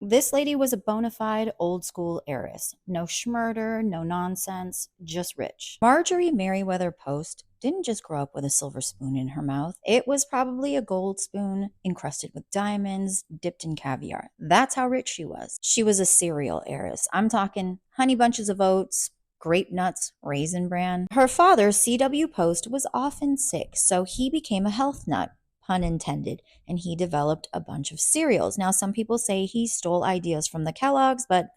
This lady was a bona fide old school heiress. No schmurder, no nonsense, just rich. Marjorie Merriweather Post didn't just grow up with a silver spoon in her mouth. It was probably a gold spoon encrusted with diamonds, dipped in caviar. That's how rich she was. She was a cereal heiress. I'm talking honey bunches of oats, grape nuts, raisin bran. Her father, C.W. Post, was often sick, so he became a health nut, pun intended, and he developed a bunch of cereals. Now, some people say he stole ideas from the Kellogg's, but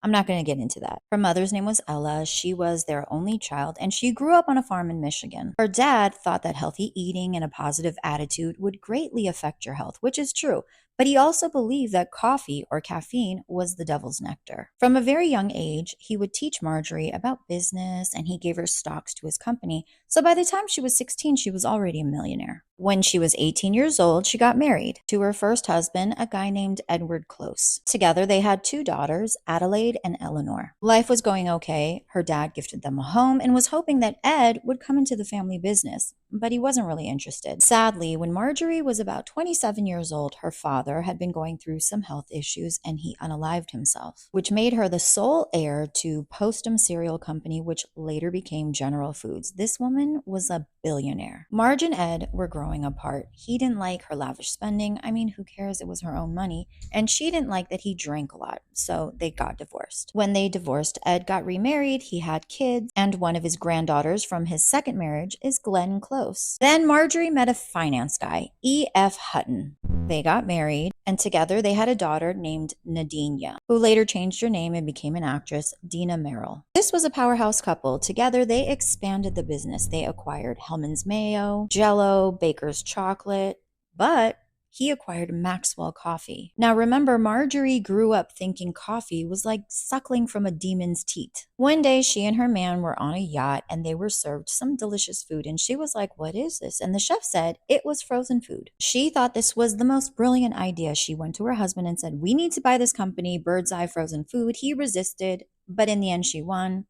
I'm not going to get into that. Her mother's name was Ella. She was their only child, and she grew up on a farm in Michigan. Her dad thought that healthy eating and a positive attitude would greatly affect your health, which is true. But he also believed that coffee or caffeine was the devil's nectar. From a very young age, he would teach Marjorie about business and he gave her stocks to his company. So by the time she was 16, she was already a millionaire. When she was 18 years old, she got married to her first husband, a guy named Edward Close. Together, they had two daughters, Adelaide and Eleanor. Life was going okay. Her dad gifted them a home and was hoping that Ed would come into the family business, but he wasn't really interested. Sadly, when Marjorie was about 27 years old, her father had been going through some health issues and he unalived himself, which made her the sole heir to Postum Cereal Company, which later became General Foods. This woman was a billionaire. Marge and Ed were growing apart. He didn't like her lavish spending. I mean, who cares? It was her own money. And she didn't like that he drank a lot. So they got divorced. When they divorced, Ed got remarried. He had kids. And one of his granddaughters from his second marriage is Glenn Close. Then Marjorie met a finance guy, E.F. Hutton. They got married, and together they had a daughter named Nadinia, who later changed her name and became an actress, Dina Merrill. This was a powerhouse couple. Together, they expanded the business. They acquired Hellman's Mayo, Jell-O, Baker's Chocolate, but he acquired Maxwell Coffee. Now remember, Marjorie grew up thinking coffee was like suckling from a demon's teat. One day, she and her man were on a yacht and they were served some delicious food, and she was like, "What is this?" And the chef said it was frozen food. She thought this was the most brilliant idea. She went to her husband and said, "We need to buy this company, Bird's Eye Frozen Food." He resisted, but in the end, she won.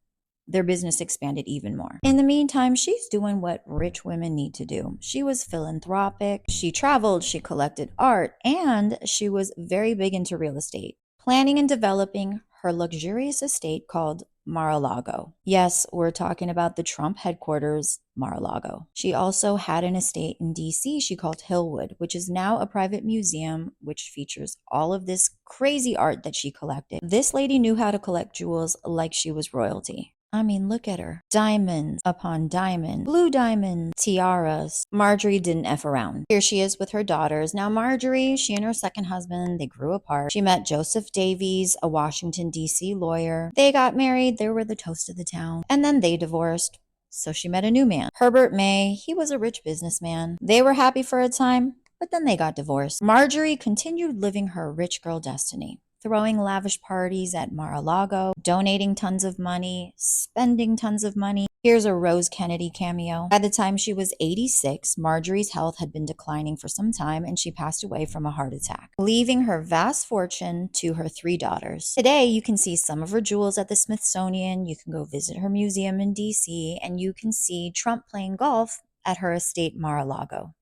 Their business expanded even more. In the meantime, she's doing what rich women need to do. She was philanthropic, she traveled, she collected art, and she was very big into real estate, planning and developing her luxurious estate called Mar-a-Lago. Yes, we're talking about the Trump headquarters, Mar-a-Lago. She also had an estate in DC she called Hillwood, which is now a private museum which features all of this crazy art that she collected. This lady knew how to collect jewels like she was royalty. I mean, look at her. Diamonds upon diamond, blue diamonds, tiaras. Marjorie didn't F around. Here she is with her daughters. Now, Marjorie, she and her second husband, they grew apart. She met Joseph Davies, a Washington, D.C. lawyer. They got married. They were the toast of the town. And then they divorced. So she met a new man, Herbert May. He was a rich businessman. They were happy for a time, but then they got divorced. Marjorie continued living her rich girl destiny, throwing lavish parties at Mar-a-Lago, donating tons of money, spending tons of money. Here's a Rose Kennedy cameo. By the time she was 86, Marjorie's health had been declining for some time and she passed away from a heart attack, leaving her vast fortune to her three daughters. Today, you can see some of her jewels at the Smithsonian. You can go visit her museum in DC, and you can see Trump playing golf at her estate Mar-a-Lago.